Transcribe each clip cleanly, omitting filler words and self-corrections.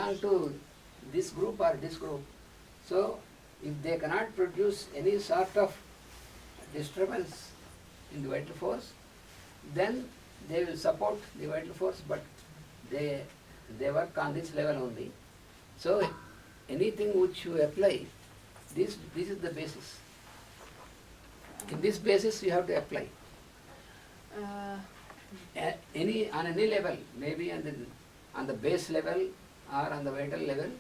belong to this group or this group. So if they cannot produce any sort of disturbance in the vital force, then they will support the vital force, but they work on this level only. So anything which you apply, this is the basis. In this basis you have to apply. On any level, maybe on the base level or on the vital level,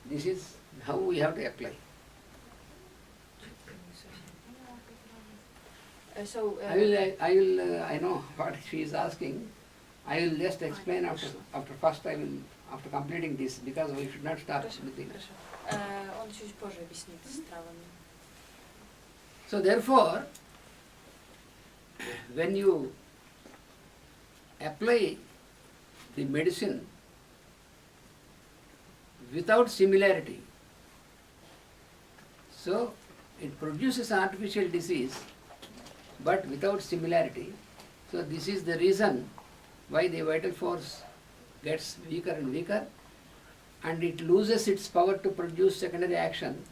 this is how we have to apply. I know what she is asking. I will just explain after completing this, because we should not start with the. Он чуть позже объяснит с травами. So therefore, when you apply the medicine without similarity, so it produces artificial disease, but without similarity. So this is the reason why the vital force gets weaker and weaker, and it loses its power to produce secondary action.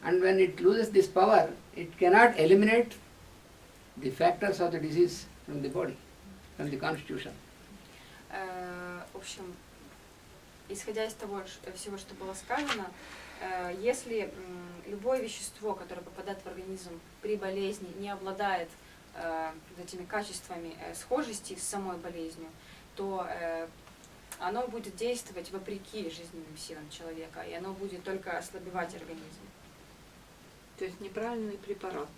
And when it loses this power, it cannot eliminate the factors of the disease from the body, from the constitution. В общем, исходя из того всего, что было сказано, если любое вещество, которое попадает в организм при болезни, не обладает этими качествами схожести с самой болезнью, то оно будет действовать вопреки жизненным силам человека, и оно будет только ослабевать организм. То есть неправильный препарат.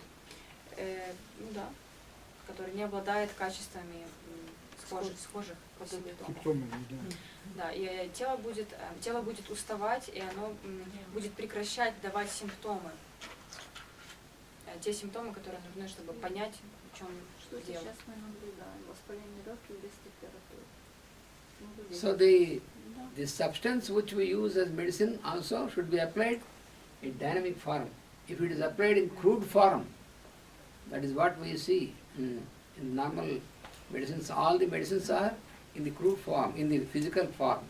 Ну да, который не обладает качествами схожих симптомов. Да, и тело будет уставать, и оно будет прекращать давать симптомы. Те симптомы, которые нужны, чтобы понять, в чем дело. Сейчас мы наблюдаем воспаление легких без температуры. So the substance which we use as medicine also should be applied in dynamic form. If it is applied in crude form, that is what we see in normal medicines. All the medicines are in the crude form, in the physical form.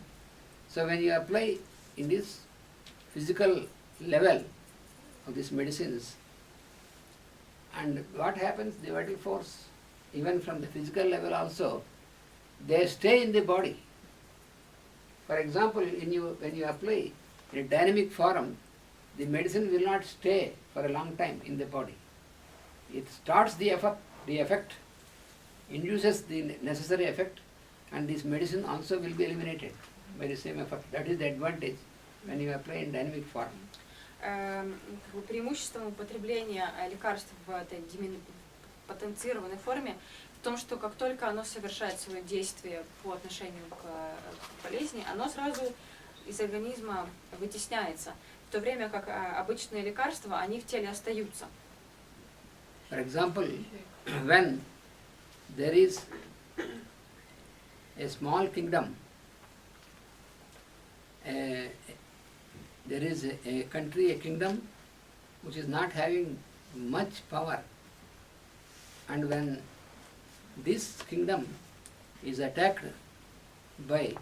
So when you apply in this physical level of these medicines, and what happens, the vital force, even from the physical level also, they stay in the body. For example, when you apply in a dynamic form, the medicine will not stay for a long time in the body. It starts the effect, induces the necessary effect, and this medicine also will be eliminated by the same effect. That is the advantage when you apply in dynamic form. Преимуществом употребления лекарств в этой потенцированной форме в том, что как только оно совершает свое действие по отношению к болезни, оно сразу из организма вытесняется, в то время как обычные лекарства, они в теле остаются. For example, when there is a small kingdom, there is a country, a kingdom which is not having much power, and when this kingdom is attacked by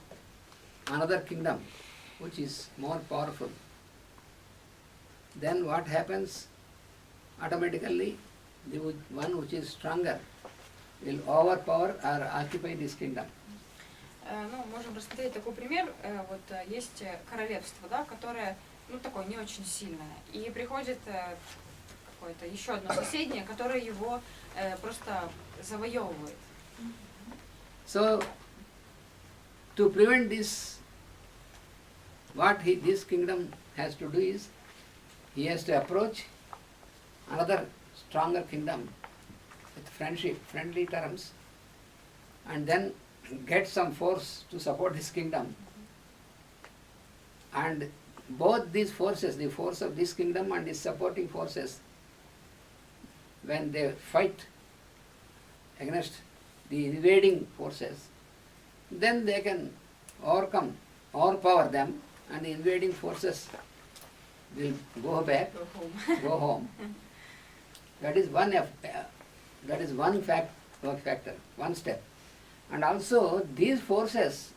another kingdom which is more powerful, then what happens? Automatically the one which is stronger will overpower or occupy this kingdom. Ну, можем рассмотреть такой пример. Вот есть королевство, да, которое, ну, такое не очень сильное, и приходит какое-то еще одно соседнее, которое его просто завоевывает. So, to prevent this, what this kingdom has to do is, he has to approach another stronger kingdom with friendly terms, and then get some force to support this kingdom. And both these forces, the force of this kingdom and its supporting forces, when they fight against the invading forces, then they can overpower them, and the invading forces will go back, go home. That is one factor, one step. And also these forces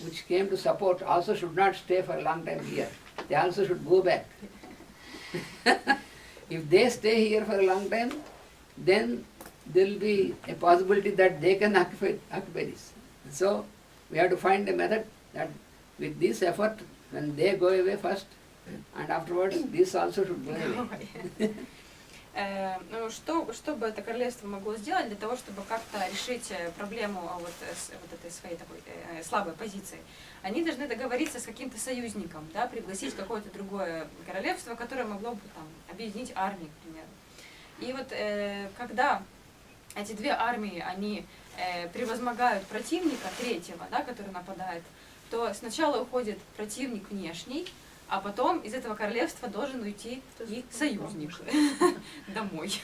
which came to support also should not stay for a long time here. They also should go back. If they stay here for a long time, then there will be a possibility that they can occupy this. So we have to find a method that with this effort, when they go away first, and afterwards this also should go away. Ну, что бы это королевство могло сделать для того, чтобы как-то решить проблему вот этой своей такой слабой позиции? Они должны договориться с каким-то союзником, да, пригласить какое-то другое королевство, которое могло бы там объединить армии, к примеру. И вот когда эти две армии, они превозмогают противника третьего, да, который нападает, то сначала уходит противник внешний, а потом из этого королевства должен уйти и союзник домой.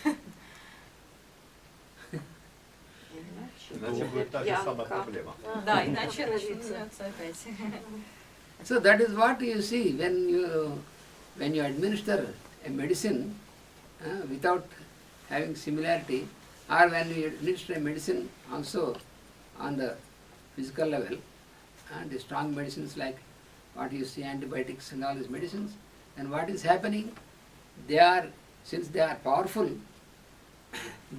Иначе будет та же самая проблема. Да, иначе начнется опять. So that is what you see when you administer a medicine without having similarity, or when you administer a medicine also on the physical level, and the strong medicines like what you see, antibiotics and all these medicines, and what is happening, since they are powerful,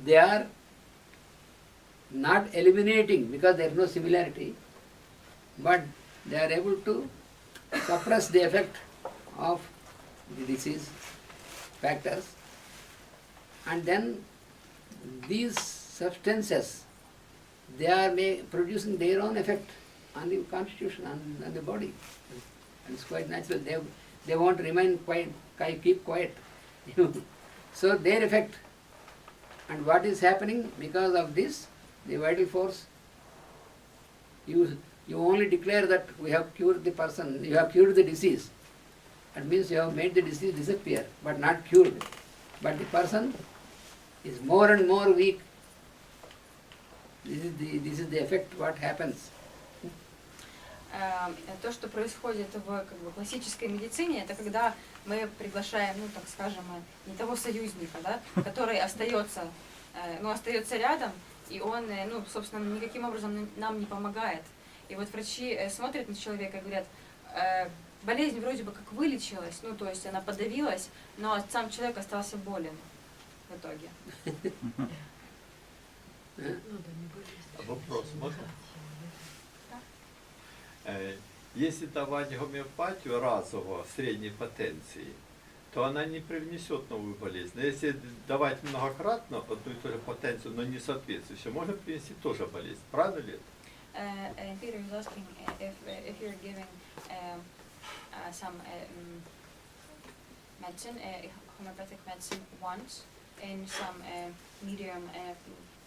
they are not eliminating because there is no similarity, but they are able to suppress the effect of the disease factors, and then these substances, they are producing their own effect on the constitution, on the body. And it's quite natural. They won't remain quiet, keep quiet. So their effect. And what is happening because of this, the vital force, you only declare that we have cured the person, you have cured the disease. That means you have made the disease disappear, but not cured. But the person is more and more weak. This is the effect what happens. То, что происходит в классической медицине, это когда мы приглашаем, ну так скажем, не того союзника, да, который остается рядом, и он, ну, собственно, никаким образом нам не помогает. И вот врачи смотрят на человека и говорят, болезнь вроде бы как вылечилась, ну, то есть она подавилась, но сам человек остался болен в итоге. Вопрос можно? Если давать гомеопатию разово средней потенции, то она не привнесет новую болезнь. Но если давать многократно одну и ту же потенцию, но не соответствующую, можно принести тоже болезнь. Правильно ли это? Peter is asking if you're giving some medicine, homeopathic medicine once in some medium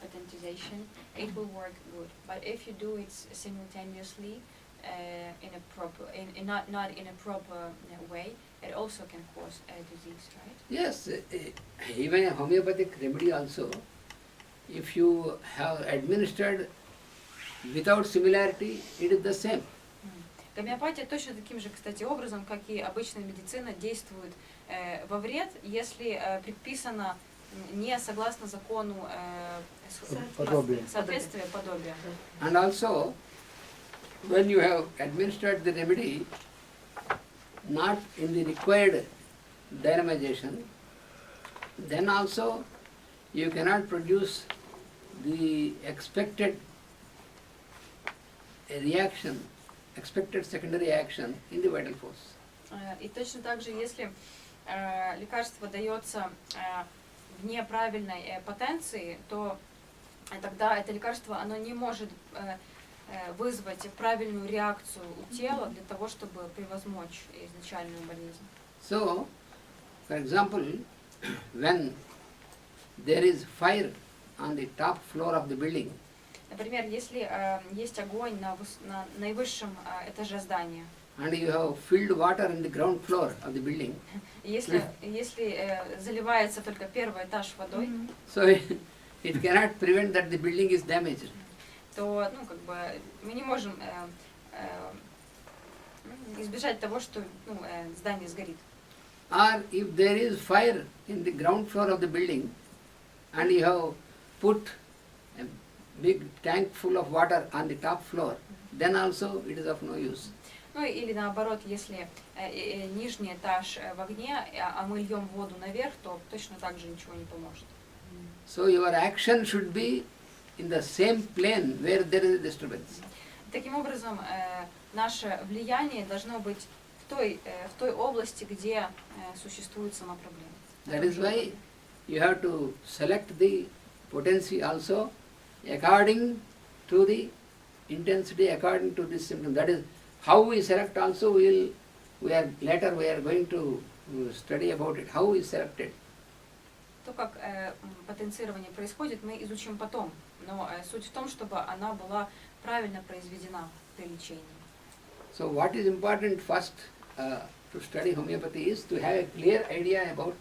potentization, it will work good. But if you do it simultaneously, not in a proper way, it also can cause a disease, right? Yes, even a homeopathic remedy also, if you have administered without similarity, it is the same. Гомеопатия точно таким же, кстати, образом, как и обычная медицина, действует во вред, если предписано не согласно закону соответствия, подобия. And also, when you have administered the remedy not in the required dynamization, then also you cannot produce the expected reaction, expected secondary action in the vital force. И точно так же, если лекарство дается в неправильной потенции, то тогда это лекарство оно не может вызвать правильную реакцию у тела для того, чтобы превозмочь изначальную болезнь. So, for example, when there is fire on the top floor of the building, например, если есть огонь на наивысшем этаже здания, and you have filled water in the ground floor of the building, если заливается только первый этаж водой, so it cannot prevent that the building is damaged. то ну, как бы, мы не можем избежать того, что здание сгорит. Or if there is fire in the ground floor of the building and you have put a big tank full of water on the top floor, then also it is of no use. Ну или наоборот, если нижний этаж в огне, а мы льем воду наверх, то точно так же ничего не поможет. So your action should be in the same plane where there is a disturbance. Таким образом, наше влияние должно быть в той области, где существует сама проблема. That is why you have to select the potency also according to the intensity, according to this symptom. That is how we select also. We are going to study about it. How we select it. То, как потенцирование происходит, мы изучим потом. Но суть в том, чтобы она была правильно произведена при лечении. So what is important first to study homeopathy is to have a clear idea about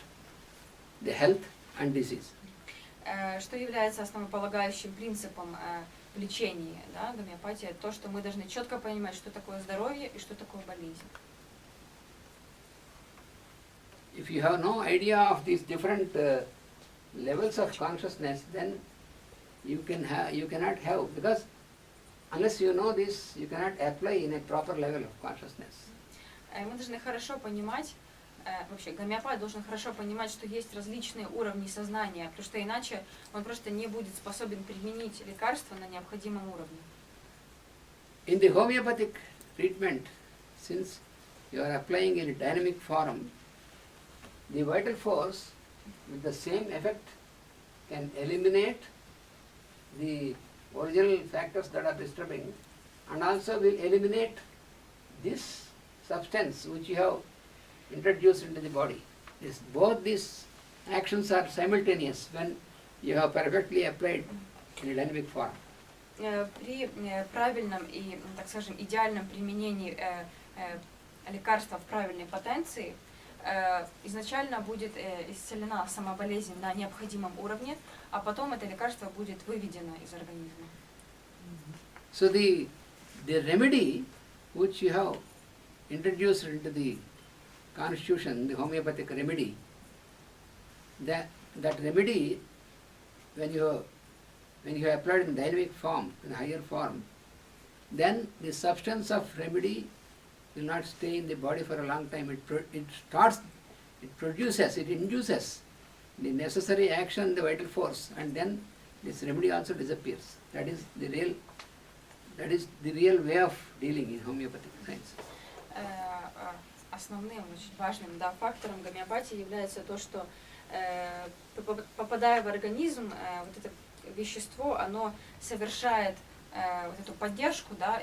the health and disease. Что является основополагающим принципом в лечении, да, гомеопатии, то, что мы должны четко понимать, что такое здоровье и что такое болезнь. If you have no idea of these different levels of consciousness, then you cannot have, because unless you know this, you cannot apply in a proper level of consciousness. Мы должны хорошо понимать, вообще гомеопат должен хорошо понимать, что есть различные уровни сознания, потому что иначе он просто не будет способен применить лекарства на необходимом уровне. In the homeopathic treatment, since you are applying in a dynamic form, the vital force with the same effect can eliminate the original factors that are disturbing, and also will eliminate this substance which you have introduced into the body. Both these actions are simultaneous when you have perfectly applied in a dynamic form. При правильном и, так скажем, идеальном применении лекарства в правильной потенции изначально будет исцелена сама болезнь на необходимом уровне, а потом это лекарство будет выведено из организма. So the remedy which you have introduced into the constitution, the homeopathic remedy, that remedy, when you have applied in dynamic form, in higher form, then the substance of remedy will not stay in the body for a long time. It induces the necessary action, the vital force, and then this remedy also disappears. That is the real way of dealing in homeopathic science. Основным, очень важным, да, фактором гомеопатии является то, что попадая в организм, вот это вещество, оно совершает вот эту поддержку, да,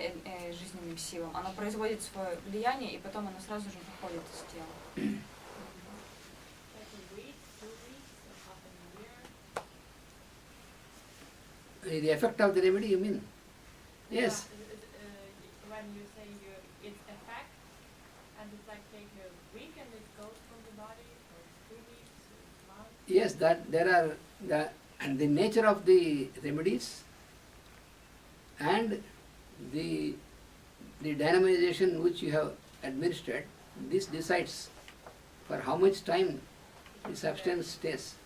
жизненным силам, оно производит свое влияние, и потом оно сразу же выходит из тела. The effect of the remedy, you mean? Yes. When you say its effect, and it's like take a week and it goes from the body, or 2 weeks, or a month. Yes, that there are the nature of the remedies and the dynamization which you have administered, this decides for how much time the substance stays.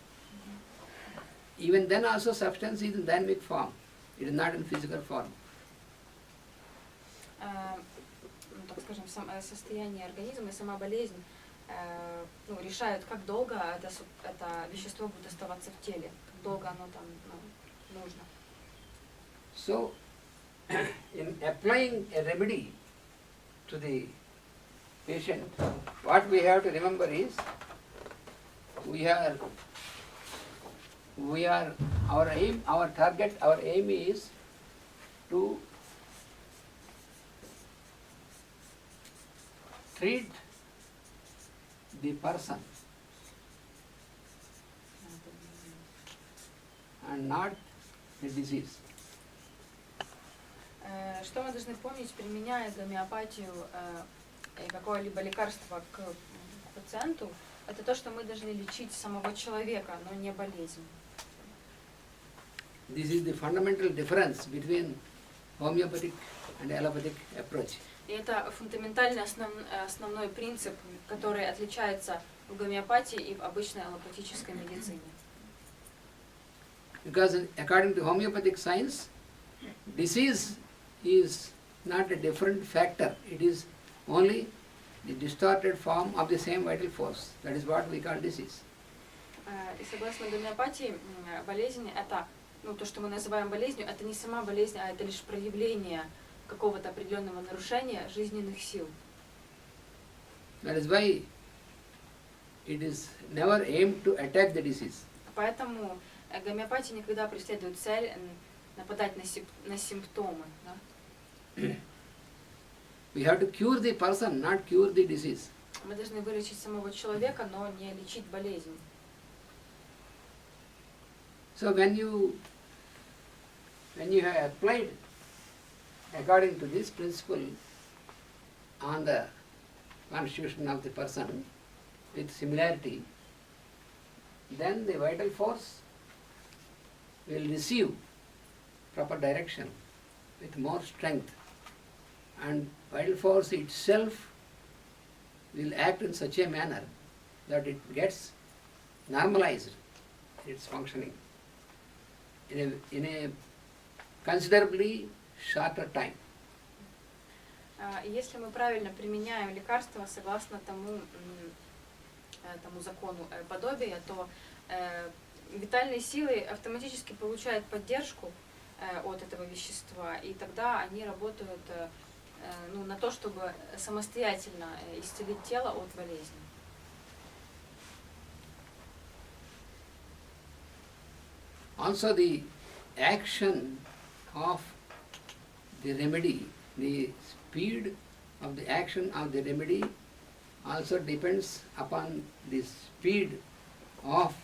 Even then also substance is in dynamic form, it is not in physical form. Так скажем, состояние организма и сама болезнь решают, как долго это вещество будет оставаться в теле, как долго оно там нужно. So, in applying a remedy to the patient, what we have to remember is, our aim, our target, our aim is to treat the person and not the disease. Что мы должны помнить, применяя гомеопатию и какое-либо лекарство к пациенту, это то, что мы должны лечить самого человека, но не болезнь. This is the fundamental difference between homeopathic and allopathic approach. И это фундаментальный основной принцип, который отличается в гомеопатии и в обычной аллопатической медицине. Because according to homeopathic science, disease is not a different factor. It is only the distorted form of the same vital force. That is what we call disease. И согласно гомеопатии, болезнь это, то, что мы называем болезнью, это не сама болезнь, а это лишь проявление какого-то определенного нарушения жизненных сил. That is why it is never aimed to attack the disease. Поэтому гомеопатия никогда преследует цель нападать на симптомы. Да? We have to cure the person, not cure the disease. Мы должны вылечить самого человека, но не лечить болезнь. So when you have applied according to this principle on the constitution of the person with similarity, then the vital force will receive proper direction with more strength, and vital force itself will act in such a manner that it gets normalized its functioning in a considerably shorter time. Если мы правильно применяем лекарства согласно тому закону подобия, то витальные силы автоматически получают поддержку от этого вещества, и тогда они работают на то, чтобы самостоятельно исцелить тело от болезни. Also the action of the remedy, the speed of the action of the remedy also depends upon the speed of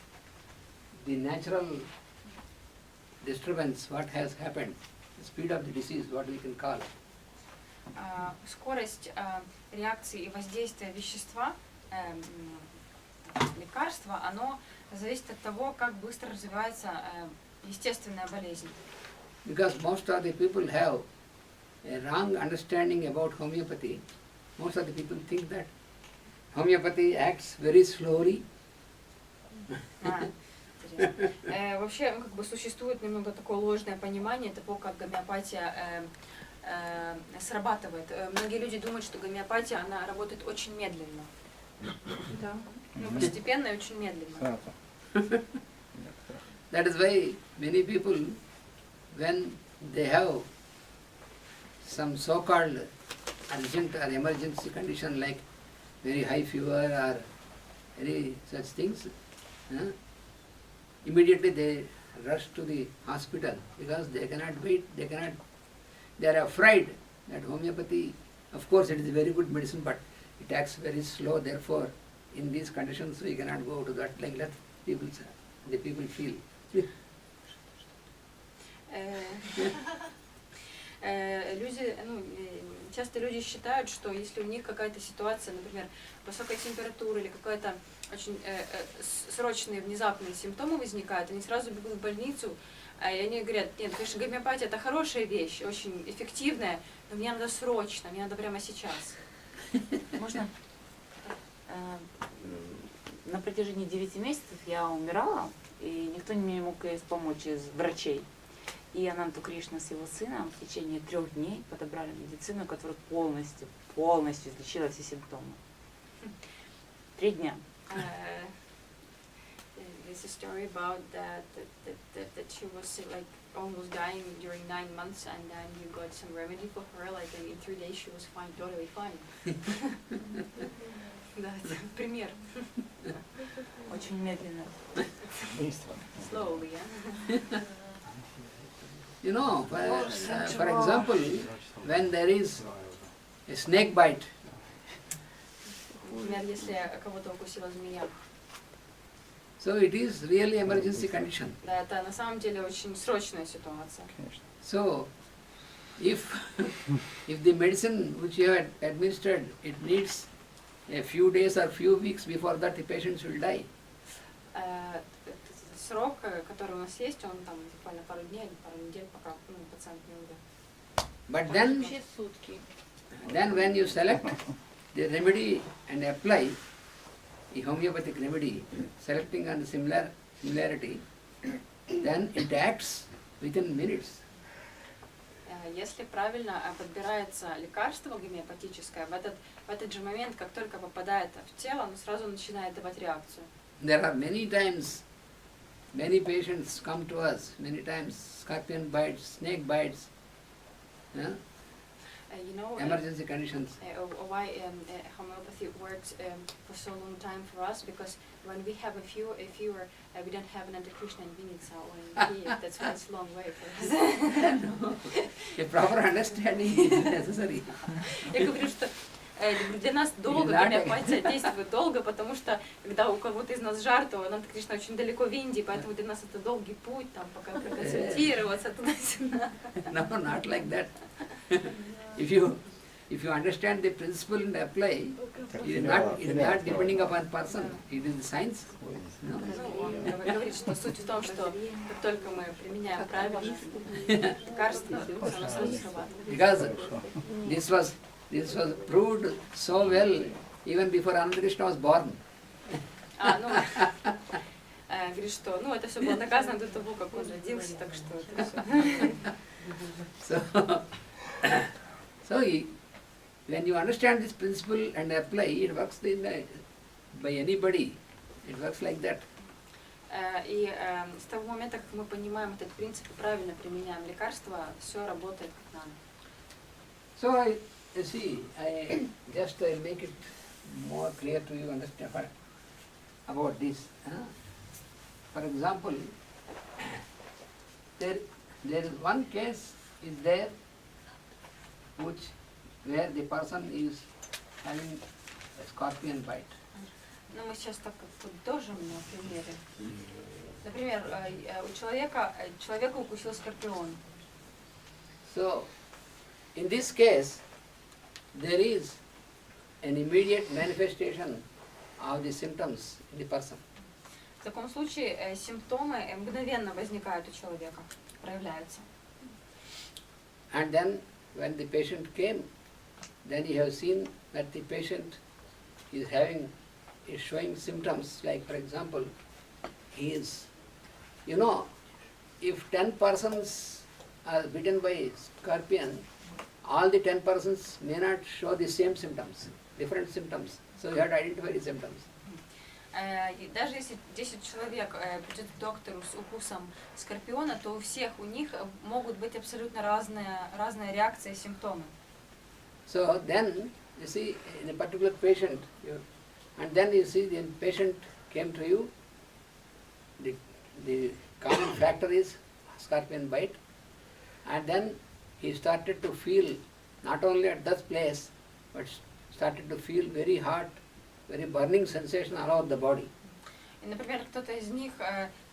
the natural disturbance, what has happened, the speed of the disease, what we can call. Скорость реакции и воздействия вещества, лекарства, оно зависит от того, как быстро развивается естественная болезнь. Because most of the people have a wrong understanding about homeopathy. Most of the people think that homeopathy acts very slowly. Вообще, существует немного такое ложное понимание того, как гомеопатия срабатывает. Многие люди думают, что гомеопатия, она работает очень медленно. Да. Постепенно и очень медленно. That is why many people, when they have some so-called urgent or emergency condition like very high fever or any such things, immediately they rush to the hospital because they cannot wait, they are afraid that homeopathy, of course it is a very good medicine, but it acts very slow, therefore in these conditions we cannot go to that, like that the people feel. Часто люди считают, что если у них какая-то ситуация, например, высокая температура или какая-то очень срочные внезапные симптомы возникают, они сразу бегут в больницу, и они говорят: нет, конечно, гомеопатия это хорошая вещь, очень эффективная, но мне надо срочно, мне надо прямо сейчас. Можно? На протяжении 9 месяцев я умирала, и никто мне не мог помочь из врачей. И Ананту Кришна с его сыном в течение 3 дней подобрали медицину, которая полностью излечила все симптомы. 3 дня. There's a story about that she was like almost dying during 9 months, and then you got some remedy for her, like in 3 days she was fine, totally fine. Да, это пример. Очень медленно. Slowly, yeah. You know, for example, when there is a snake bite, Например, если кого-то укусила змея, so it is really emergency condition. да, это на самом деле очень срочная ситуация. So, if the medicine which you had administered, it needs a few days or few weeks, before that the patient will die. Срок, который у нас есть, он там буквально пару дней или пару недель, пока пациент не умрет. But Вообще сутки. then when you select the remedy and apply the homeopathic remedy, selecting on the similarity, then it acts within minutes. Если правильно подбирается лекарство гомеопатическое, в этот же момент, как только попадает в тело, оно сразу начинает давать реакцию. There are many times, many patients come to us, many times scorpion bites, snake bites, yeah? You know, Emergency conditions. why homeopathy works for so long time for us, because when we have a fever, we don't have an Krishna in Vinnytsia or in Kiev. That's why it's a long way for us. A proper understanding is necessary. Я говорю, что для нас долго гомеопатия действует долго, потому что когда у кого-то из нас жар, то нам, конечно, очень далеко в Индии, поэтому для нас это долгий путь, там, пока проконсультироваться туда-сюда. No, not like that. If you understand the principle and apply, it is not depending upon person, it is the science. No? Ну, он говорит, что суть в том, что как только мы применяем правильно лекарства, оно сразу срабатывает. Because this was proved so well even before Krishna was born. Говорит, что это все было доказано до того, как он родился, так что это все. So when you understand this principle and apply, it works by anybody. It works like that. И с того момента, как мы понимаем этот принцип и правильно применяем лекарства, все работает как надо. So you see, I make it more clear to you understand about this. For example, there is one case is there where the person is having a scorpion bite. Ну, мы сейчас так подытожим на примере. Например, человека укусил скорпион. So, in this case, there is an immediate manifestation of the symptoms in the person. В таком случае симптомы мгновенно возникают у человека, проявляются. And then, when the patient came, then you have seen that the patient is showing symptoms, like for example, he is, if 10 persons are bitten by scorpion, all the 10 persons may not show the same symptoms, different symptoms. So you have to identify the symptoms. Даже если 10 человек придет к доктору с укусом скорпиона, то у них могут быть абсолютно разные реакции и симптомы. So then, you see, in a particular patient, and then you see the patient came to you, the common factor is scorpion bite, and then he started to feel, not only at that place, but started to feel very hot, very burning sensation all over the body. И, например, кто-то из них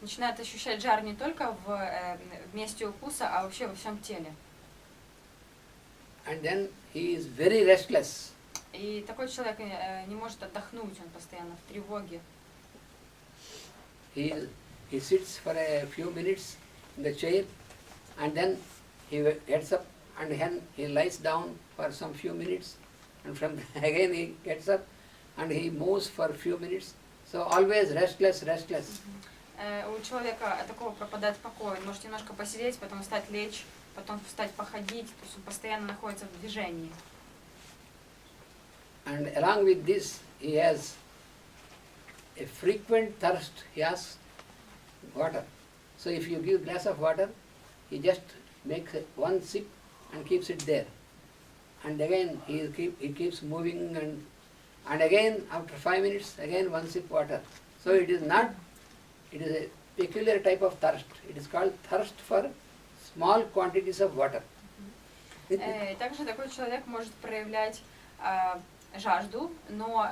начинает ощущать жар не только в месте укуса, а вообще во всем теле. And then he is very restless. И такой человек не может отдохнуть, он постоянно в тревоге. He sits for a few minutes in the chair, and then he gets up, and then he lies down for some few minutes, and from again he gets up, and he moves for a few minutes. So always restless. У человека такого пропадает покой. Он может немножко посидеть, потом встать, лечь, потом встать, походить. То есть он постоянно находится в движении. And along with this, he has a frequent thirst. He has water. So if you give a glass of water, he just makes one sip and keeps it there. And again he keeps moving, and again after 5 minutes, again one sip water. So it is a peculiar type of thirst. It is called thirst for small quantities of water. Также такой человек может проявлять жажду, но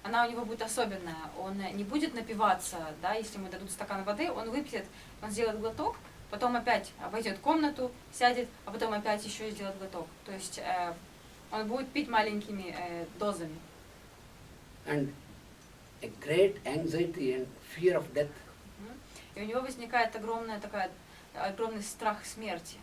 она у него будет особенная. Он не будет напиваться, да, если ему дадут стакан воды, он выпьет, он сделает глоток, потом опять обойдет комнату, сядет, а потом опять еще сделает глоток. То есть он будет пить маленькими дозами. And a great anxiety and fear of death. И у него возникает огромный страх смерти.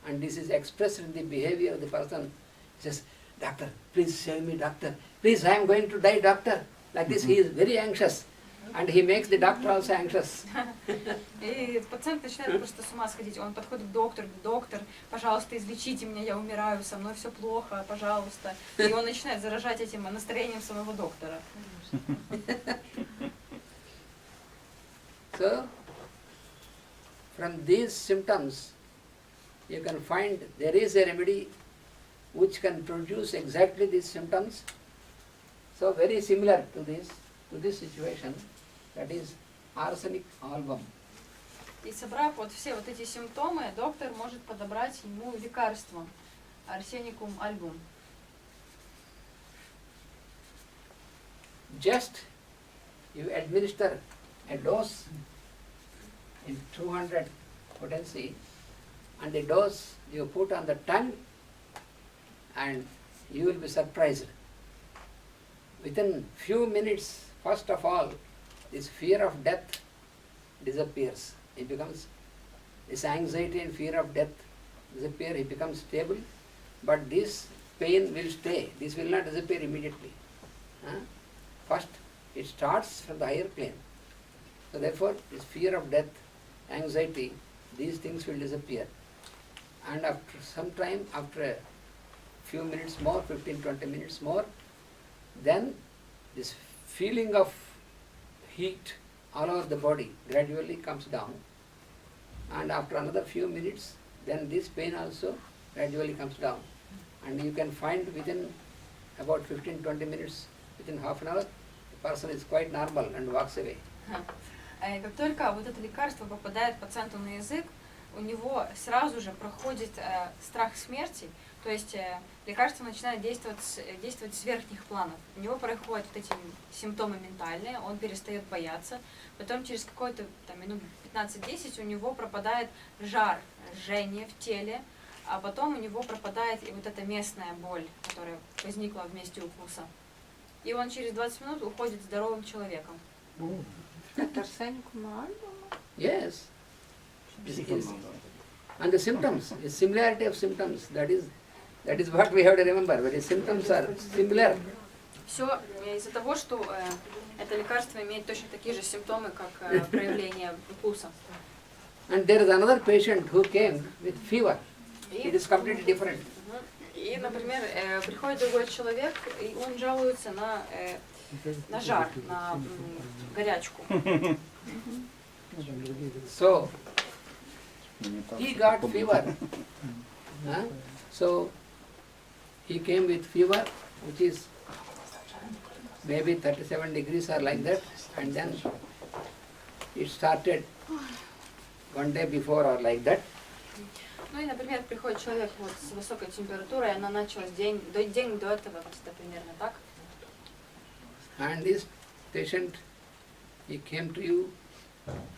And this is expressed in the behavior of the person. He says, "Doctor, please save me, doctor. Please, I am going to die, doctor." Like this, he is very anxious. And he makes the doctor also anxious. И пациент начинает просто с ума сходить. Он подходит к доктору, говорит: доктор, пожалуйста, излечите меня, я умираю, со мной все плохо, пожалуйста. И он начинает заражать этим настроением самого доктора. So, from these symptoms, you can find there is a remedy which can produce exactly these symptoms. So, very similar to this situation, that is arsenic album. И собрав вот все вот эти симптомы, доктор может подобрать ему лекарство. Арсеникум альбум. Just you administer a dose in 200 potency, and the dose you put on the tongue, and you will be surprised. Within few minutes, first of all, this fear of death disappears. It becomes, this anxiety and fear of death disappear, he becomes stable, but this pain will stay. This will not disappear immediately. First, it starts from the higher plane. So therefore, this fear of death, anxiety, these things will disappear. And after some time, after a few minutes more, 15-20 minutes more, then this feeling of heat all over the body gradually comes down. And after another few minutes, then this pain also gradually comes down. And you can find within about 15-20 minutes, within half an hour, the person is quite normal and walks away. Как только вот это лекарство попадает пациенту на язык, у него сразу же проходит страх смерти, то есть лекарство начинает действовать с верхних планов. У него проходят вот эти симптомы ментальные, он перестает бояться, потом через какое-то минут 15-10 у него пропадает жар, жжение в теле, а потом у него пропадает и вот эта местная боль, которая возникла в месте укуса. И он через 20 минут уходит здоровым человеком. Арсеникум альбум? Yes. And the symptoms, the similarity of symptoms, that is what we have to remember. When the symptoms are similar, Все из-за того, что это лекарство имеет точно такие же симптомы, как проявление укуса. and there is another patient who came with fever. It is completely different. И, например, приходит другой человек, и он жалуется на жар, на горячку. So, he got fever. So, he came with fever, which is maybe 37 degrees or like that, and then it started one day before or like that. Ну и, например, приходит человек вот с высокой температурой, она началась день до этого, где-то примерно так. And this patient, he came to you,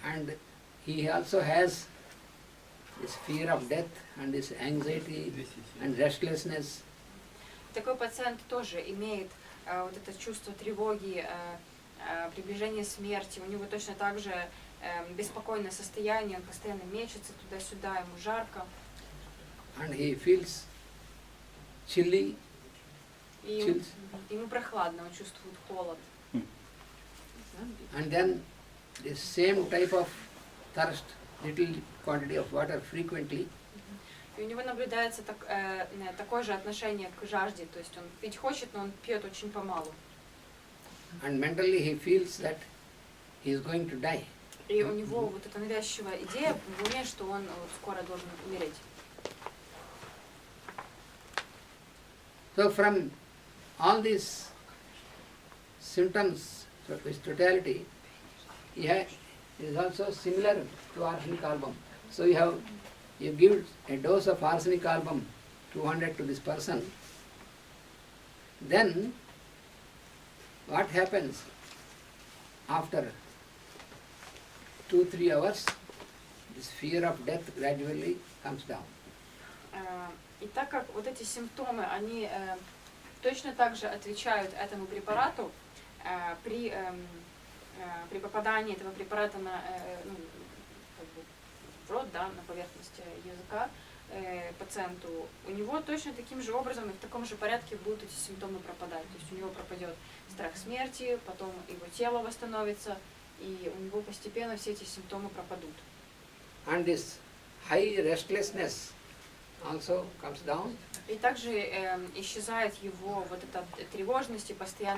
and he also has this fear of death and this anxiety and restlessness. Такой пациент тоже имеет вот это чувство тревоги, приближение смерти. У него точно так же беспокойное состояние, он постоянно мечется туда-сюда, ему жарко. And he feels chilly, И ему прохладно, он чувствует холод. and then the same type of thirst, little quantity of water frequently, И у него наблюдается такое же отношение к жажде, то есть он пить хочет, но он пьет очень помалу. and mentally he feels that he is going to die. И у него вот эта навязчивая идея в уме, что он вот скоро должен умереть. So from all these symptoms, with totality, it is also similar to arsenic album. So you give a dose of arsenic album, 200 to this person, then what happens after 2-3 hours, this fear of death gradually comes down. И так как вот эти симптомы, они точно так же отвечают этому препарату, при попадании этого препарата в рот, да, на поверхность языка пациенту, у него точно таким же образом и в таком же порядке будут эти симптомы пропадать. То есть у него пропадет страх смерти, потом его тело восстановится, и у него постепенно все эти симптомы пропадут. And this high restlessness also comes down. И также исчезает его вот эта тревожность и постоянный